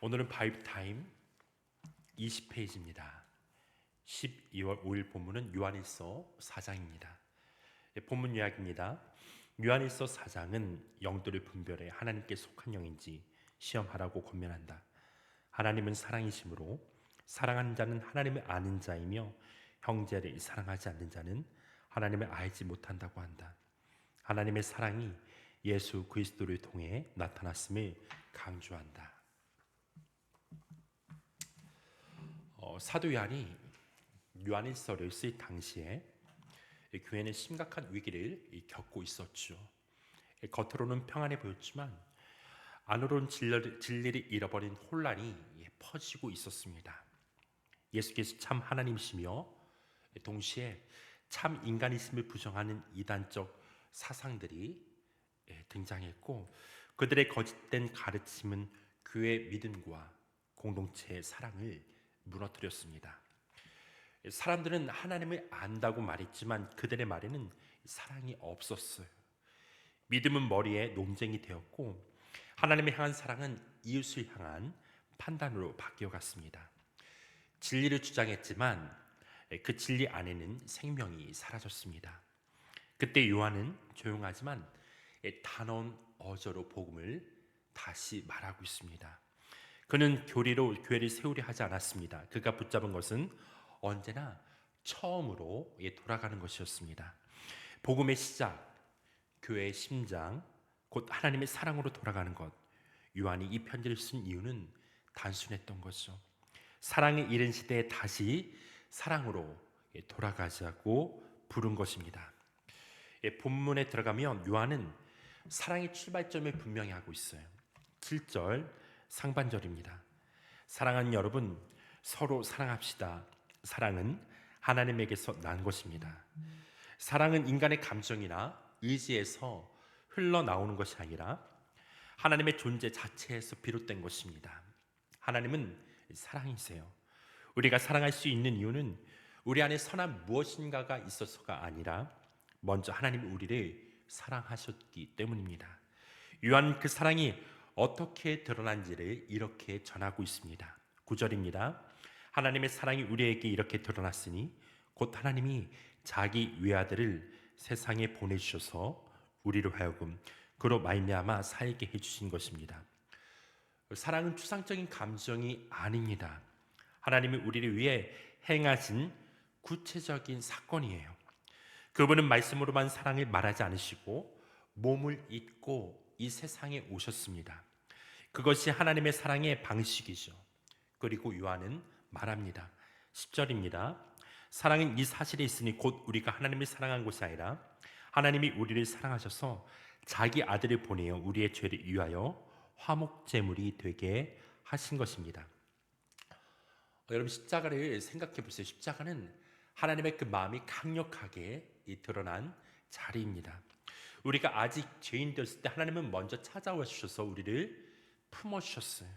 오늘은 바이브타임 20페이지입니다. 12월 5일 본문은 요한일서 4장입니다. 본문 이야기입니다. 요한일서 4장은 영들을 분별해 하나님께 속한 영인지 시험하라고 권면한다. 하나님은 사랑이시므로 사랑하는 자는 하나님을 아는 자이며 형제를 사랑하지 않는 자는 하나님을 알지 못한다고 한다. 하나님의 사랑이 예수 그리스도를 통해 나타났음을 강조한다. 사도 요한이 요한일서를 쓸 당시에 교회는 심각한 위기를 겪고 있었죠. 겉으로는 평안해 보였지만 안으로는 진리를 잃어버린 혼란이 퍼지고 있었습니다. 예수께서 참 하나님이시며 동시에 참 인간이심을 부정하는 이단적 사상들이 등장했고, 그들의 거짓된 가르침은 교회 믿음과 공동체의 사랑을 무너뜨렸습니다. 사람들은 하나님을 안다고 말했지만 그들의 말에는 사랑이 없었어요. 믿음은 머리에 논쟁이 되었고, 하나님을 향한 사랑은 이웃을 향한 판단으로 바뀌어갔습니다. 진리를 주장했지만 그 진리 안에는 생명이 사라졌습니다. 그때 요한은 조용하지만 단언 어조로 복음을 다시 말하고 있습니다. 그는 교리로 교회를 세우려 하지 않았습니다. 그가 붙잡은 것은 언제나 처음으로 돌아가는 것이었습니다. 복음의 시작, 교회의 심장, 곧 하나님의 사랑으로 돌아가는 것. 요한이 이 편지를 쓴 이유는 단순했던 거죠. 사랑의 이른 시대에 다시 사랑으로 돌아가자고 부른 것입니다. 본문에 들어가면 요한은 사랑의 출발점을 분명히 하고 있어요. 7절 상반절입니다. 사랑하는 여러분, 서로 사랑합시다. 사랑은 하나님에게서 난 것입니다. 사랑은 인간의 감정이나 의지에서 흘러나오는 것이 아니라 하나님의 존재 자체에서 비롯된 것입니다. 하나님은 사랑이세요. 우리가 사랑할 수 있는 이유는 우리 안에 선한 무엇인가가 있어서가 아니라 먼저 하나님이 우리를 사랑하셨기 때문입니다. 요한은 그 사랑이 어떻게 드러난지를 이렇게 전하고 있습니다. 9절입니다. 하나님의 사랑이 우리에게 이렇게 드러났으니 곧 하나님이 자기 외아들을 세상에 보내주셔서 우리로 하여금 그로 말미암아 살게 해주신 것입니다. 사랑은 추상적인 감정이 아닙니다. 하나님이 우리를 위해 행하신 구체적인 사건이에요. 그분은 말씀으로만 사랑을 말하지 않으시고 몸을 입고 이 세상에 오셨습니다. 그것이 하나님의 사랑의 방식이죠. 그리고 요한은 말합니다. 10절입니다. 사랑은 이 사실에 있으니 곧 우리가 하나님을 사랑한 것이 아니라 하나님이 우리를 사랑하셔서 자기 아들을 보내어 우리의 죄를 위하여 화목제물이 되게 하신 것입니다. 여러분, 십자가를 생각해 보세요. 십자가는 하나님의 그 마음이 강력하게 드러난 자리입니다. 우리가 아직 죄인 되었을 때 하나님은 먼저 찾아와 주셔서 우리를 품어주셨어요.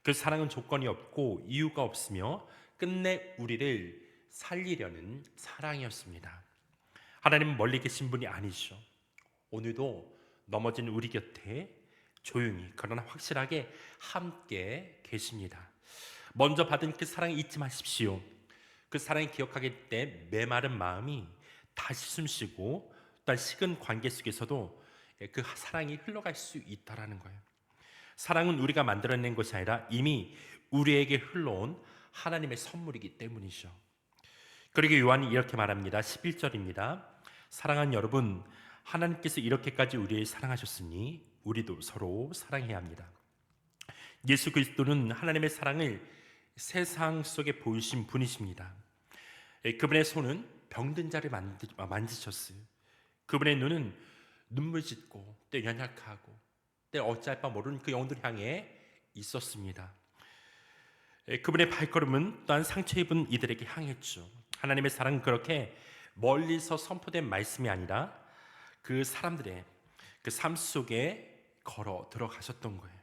그 사랑은 조건이 없고 이유가 없으며 끝내 우리를 살리려는 사랑이었습니다. 하나님은 멀리 계신 분이 아니죠. 오늘도 넘어진 우리 곁에 조용히 그러나 확실하게 함께 계십니다. 먼저 받은 그 사랑 잊지 마십시오. 그 사랑이 기억하게 때 메마른 마음이 다시 숨쉬고 또한 식은 관계 속에서도 그 사랑이 흘러갈 수 있다라는 거예요. 사랑은 우리가 만들어낸 것이 아니라 이미 우리에게 흘러온 하나님의 선물이기 때문이죠. 그리고 요한이 이렇게 말합니다. 11절입니다. 사랑하는 여러분, 하나님께서 이렇게까지 우리를 사랑하셨으니 우리도 서로 사랑해야 합니다. 예수 그리스도는 하나님의 사랑을 세상 속에 보이신 분이십니다. 그분의 손은 병든 자를 만지셨어요. 그분의 눈은 눈물 짓고 또 연약하고 또 어찌할 바 모르는 그 영혼들 향해 있었습니다. 그분의 발걸음은 또한 상처 입은 이들에게 향했죠. 하나님의 사랑은 그렇게 멀리서 선포된 말씀이 아니라 그 사람들의 그 삶 속에 걸어 들어가셨던 거예요.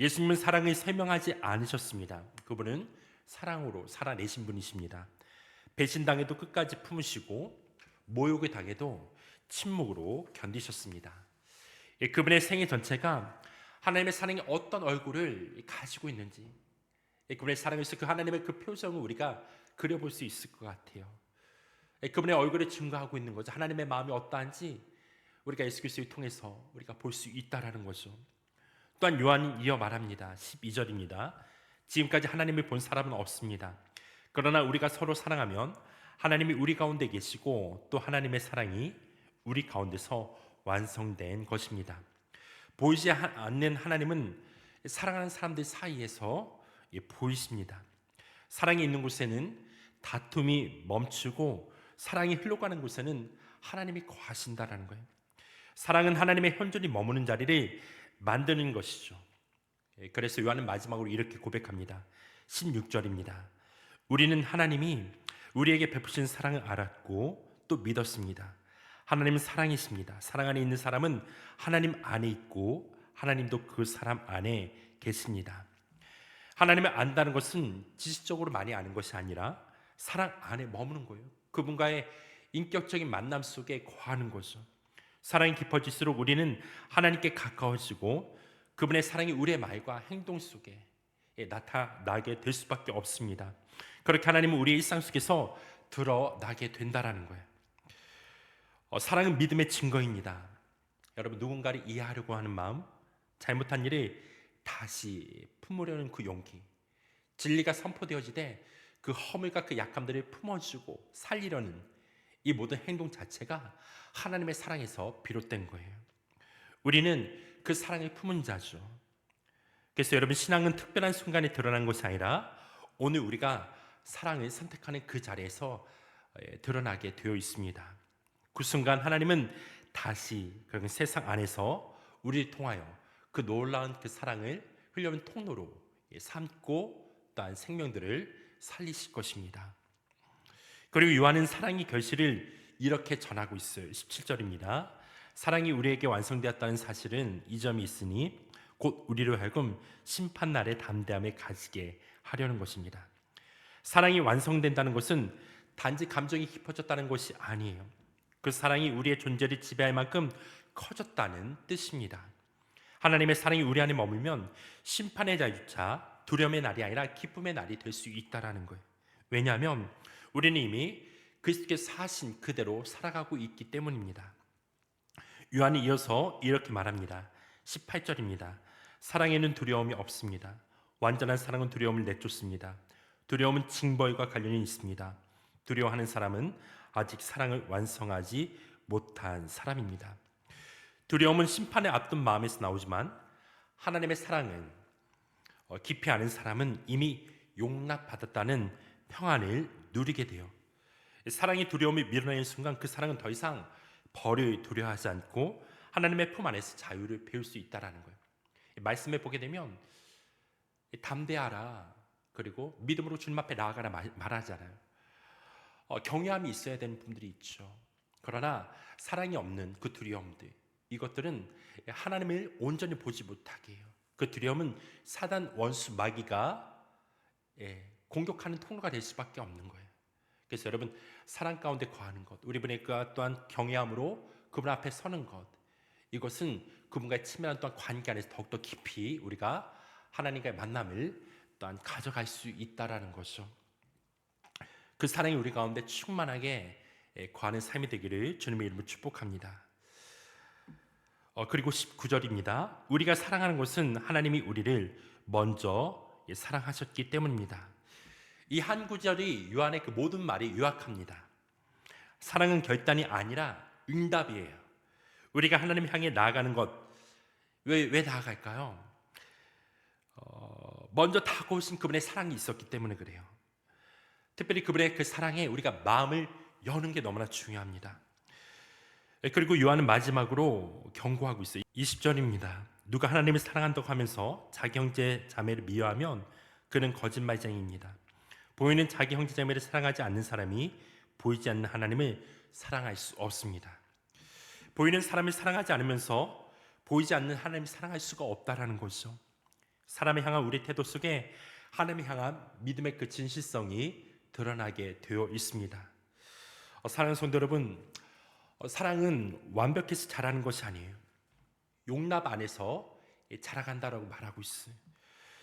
예수님은 사랑을 설명하지 않으셨습니다. 그분은 사랑으로 살아내신 분이십니다. 배신당해도 끝까지 품으시고 모욕을 당해도 침묵으로 견디셨습니다. 그분의 생애 전체가 하나님의 사랑이 어떤 얼굴을 가지고 있는지, 그분의 사랑에서 그 하나님의 그 표정을 우리가 그려볼 수 있을 것 같아요. 그분의 얼굴을 증거하고 있는 거죠. 하나님의 마음이 어떠한지 우리가 예수 그리스도를 통해서 우리가 볼 수 있다라는 거죠. 또한 요한이 이어 말합니다. 12절입니다. 지금까지 하나님을 본 사람은 없습니다. 그러나 우리가 서로 사랑하면 하나님이 우리 가운데 계시고 또 하나님의 사랑이 우리 가운데서 완성된 것입니다. 보이지 않는 하나님은 사랑하는 사람들 사이에서 보이십니다. 사랑이 있는 곳에는 다툼이 멈추고 사랑이 흘러가는 곳에는 하나님이 거하신다라는 거예요. 사랑은 하나님의 현존이 머무는 자리를 만드는 것이죠. 그래서 요한은 마지막으로 이렇게 고백합니다. 16절입니다. 우리는 하나님이 우리에게 베푸신 사랑을 알았고 또 믿었습니다. 하나님은 사랑이십니다. 사랑 안에 있는 사람은 하나님 안에 있고 하나님도 그 사람 안에 계십니다. 하나님을 안다는 것은 지식적으로 많이 아는 것이 아니라 사랑 안에 머무는 거예요. 그분과의 인격적인 만남 속에 거하는 거죠. 사랑이 깊어질수록 우리는 하나님께 가까워지고 그분의 사랑이 우리의 말과 행동 속에 나타나게 될 수밖에 없습니다. 그렇게 하나님은 우리의 일상 속에서 드러나게 된다라는 거예요. 사랑은 믿음의 증거입니다. 여러분, 누군가를 이해하려고 하는 마음, 잘못한 일을 다시 품으려는 그 용기, 진리가 선포되어지되 그 허물과 그 약함들을 품어주고 살리려는 이 모든 행동 자체가 하나님의 사랑에서 비롯된 거예요. 우리는 그 사랑을 품은 자죠. 그래서 여러분, 신앙은 특별한 순간에 드러난 것이 아니라 오늘 우리가 사랑을 선택하는 그 자리에서 드러나게 되어 있습니다. 그 순간 하나님은 다시 그런 세상 안에서 우리를 통하여 그 놀라운 그 사랑을 흘려는 통로로 삼고 또한 생명들을 살리실 것입니다. 그리고 요한은 사랑의 결실을 이렇게 전하고 있어요. 17절입니다. 사랑이 우리에게 완성되었다는 사실은 이 점이 있으니 곧 우리로 하여금 심판날에 담대함을 가지게 하려는 것입니다. 사랑이 완성된다는 것은 단지 감정이 깊어졌다는 것이 아니에요. 그 사랑이 우리의 존재를 지배할 만큼 커졌다는 뜻입니다. 하나님의 사랑이 우리 안에 머물면 심판의 자유차, 두려움의 날이 아니라 기쁨의 날이 될 수 있다는 거예요. 왜냐하면 우리는 이미 그리스도께서 사신 그대로 살아가고 있기 때문입니다. 요한이 이어서 이렇게 말합니다. 18절입니다. 사랑에는 두려움이 없습니다. 완전한 사랑은 두려움을 내쫓습니다. 두려움은 징벌과 관련이 있습니다. 두려워하는 사람은 아직 사랑을 완성하지 못한 사람입니다. 두려움은 심판에 앞둔 마음에서 나오지만 하나님의 사랑은 깊이 아는 사람은 이미 용납받았다는 평안을 누리게 돼요. 사랑이 두려움을 밀어내는 순간 그 사랑은 더 이상 벌을 두려워하지 않고 하나님의 품 안에서 자유를 배울 수 있다는 거예요. 말씀에 보게 되면 담대하라, 그리고 믿음으로 주님 앞에 나아가라 말하잖아요. 경외함이 있어야 되는 분들이 있죠. 그러나 사랑이 없는 그 두려움들, 이것들은 하나님을 온전히 보지 못하게 해요. 그 두려움은 사단, 원수, 마귀가 공격하는 통로가 될 수밖에 없는 거예요. 그래서 여러분, 사랑 가운데 거하는 것, 우리 분의 그 또한 경외함으로 그분 앞에 서는 것, 이것은 그분과의 친밀한 또한 관계 안에서 더욱더 깊이 우리가 하나님과의 만남을 또한 가져갈 수 있다라는 거죠. 그 사랑이 우리 가운데 충만하게 거하는 삶이 되기를 주님의 이름으로 축복합니다. 그리고 19절입니다. 우리가 사랑하는 것은 하나님이 우리를 먼저 사랑하셨기 때문입니다. 이 한 구절이 요한의 그 모든 말이 요약합니다. 사랑은 결단이 아니라 응답이에요. 우리가 하나님 향해 나아가는 것, 왜 나아갈까요? 먼저 다가오신 그분의 사랑이 있었기 때문에 그래요. 특별히 그분의 그 사랑에 우리가 마음을 여는 게 너무나 중요합니다. 그리고 요한은 마지막으로 경고하고 있어요. 20절입니다. 누가 하나님을 사랑한다고 하면서 자기 형제 자매를 미워하면 그는 거짓말쟁이입니다. 보이는 자기 형제 자매를 사랑하지 않는 사람이 보이지 않는 하나님을 사랑할 수 없습니다. 보이는 사람을 사랑하지 않으면서 보이지 않는 하나님을 사랑할 수가 없다라는 거죠. 사람을 향한 우리 태도 속에 하나님을 향한 믿음의 그 진실성이 드러나게 되어 있습니다. 사랑하는 성도 여러분, 사랑은 완벽해서 잘하는 것이 아니에요. 용납 안에서 자라간다라고 말하고 있어요.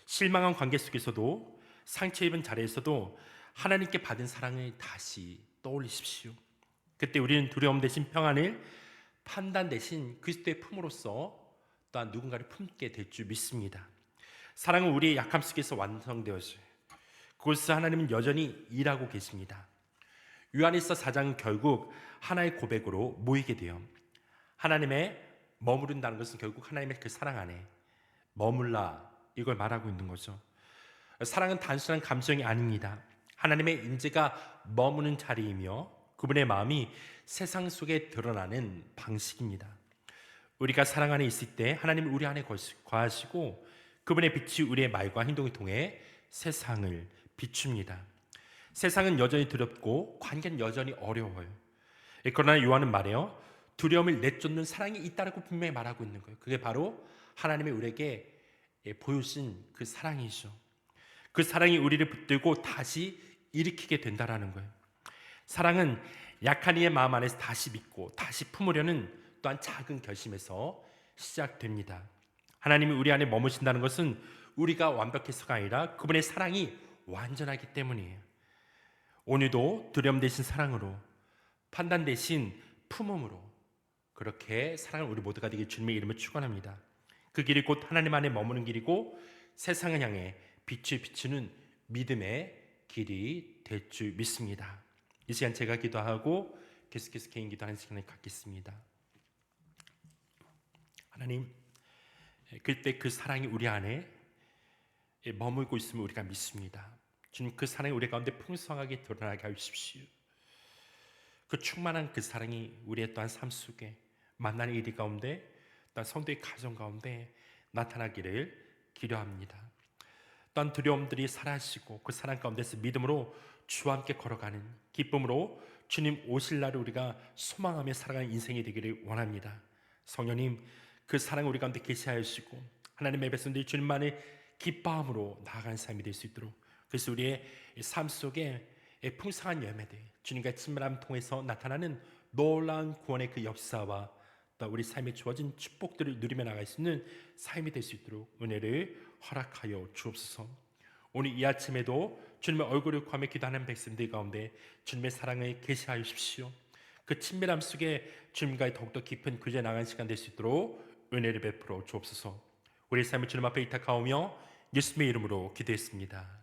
실망한 관계 속에서도, 상처 입은 자리에서도 하나님께 받은 사랑을 다시 떠올리십시오. 그때 우리는 두려움 대신 평안을, 판단 대신 그리스도의 품으로써 또한 누군가를 품게 될 줄 믿습니다. 사랑은 우리의 약함 속에서 완성되어져요. 그곳에서 하나님은 여전히 일하고 계십니다. 요한일서 4장은 결국 하나의 고백으로 모이게 돼요. 하나님의 머무른다는 것은 결국 하나님의 그 사랑 안에 머물라, 이걸 말하고 있는 거죠. 사랑은 단순한 감정이 아닙니다. 하나님의 임재가 머무는 자리이며 그분의 마음이 세상 속에 드러나는 방식입니다. 우리가 사랑 안에 있을 때 하나님은 우리 안에 거하시고 그분의 빛이 우리의 말과 행동을 통해 세상을 비춥니다. 세상은 여전히 두렵고 관계는 여전히 어려워요. 그러나 요한은 말해요, 두려움을 내쫓는 사랑이 있다고 분명히 말하고 있는 거예요. 그게 바로 하나님이 우리에게 보여주신 그 사랑이죠. 그 사랑이 우리를 붙들고 다시 일으키게 된다라는 거예요. 사랑은 약한 이의 마음 안에서 다시 믿고 다시 품으려는 또한 작은 결심에서 시작됩니다. 하나님이 우리 안에 머무신다는 것은 우리가 완벽해서가 아니라 그분의 사랑이 완전하기 때문이에요. 오늘도 두려움 대신 사랑으로, 판단 대신 품음으로 그렇게 사랑을 우리 모두가 되길 주님의 이름으로 축원합니다. 그 길이 곧 하나님 안에 머무는 길이고 세상을 향해 빛을 비추는 믿음의 길이 될 줄 믿습니다. 이 시간 제가 기도하고 계속해서 개인 기도하는 시간을 갖겠습니다. 하나님, 그때 그 사랑이 우리 안에 머물고 있음을 우리가 믿습니다. 주님, 그 사랑이 우리 가운데 풍성하게 드러나게 하십시오. 그 충만한 그 사랑이 우리의 또한 삶 속에 만나는 일 가운데, 또한 성도의 가정 가운데 나타나기를 기도합니다. 또한 두려움들이 사라지고 그 사랑 가운데서 믿음으로 주와 함께 걸어가는 기쁨으로 주님 오실 날을 우리가 소망하며 살아가는 인생이 되기를 원합니다. 성령님, 그 사랑을 우리 가운데 계시하시고 하나님의 백성들이 주님만을 기뻐함으로 나아가는 삶이 될 수 있도록, 그래서 우리의 삶 속에 풍성한 열매들, 주님과의 친밀함을 통해서 나타나는 놀라운 구원의 그 역사와 또 우리 삶에 주어진 축복들을 누리며 나갈 수 있는 삶이 될 수 있도록 은혜를 허락하여 주옵소서. 오늘 이 아침에도 주님의 얼굴을 구하며 기도하는 백성들 가운데 주님의 사랑을 계시하여 주십시오. 그 친밀함 속에 주님과의 더욱더 깊은 교제 나가는 시간 될 수 있도록 은혜를 베풀어 주옵소서. 우리의 삶을 주님 앞에 의탁하오며 예수님의 이름으로 기도했습니다.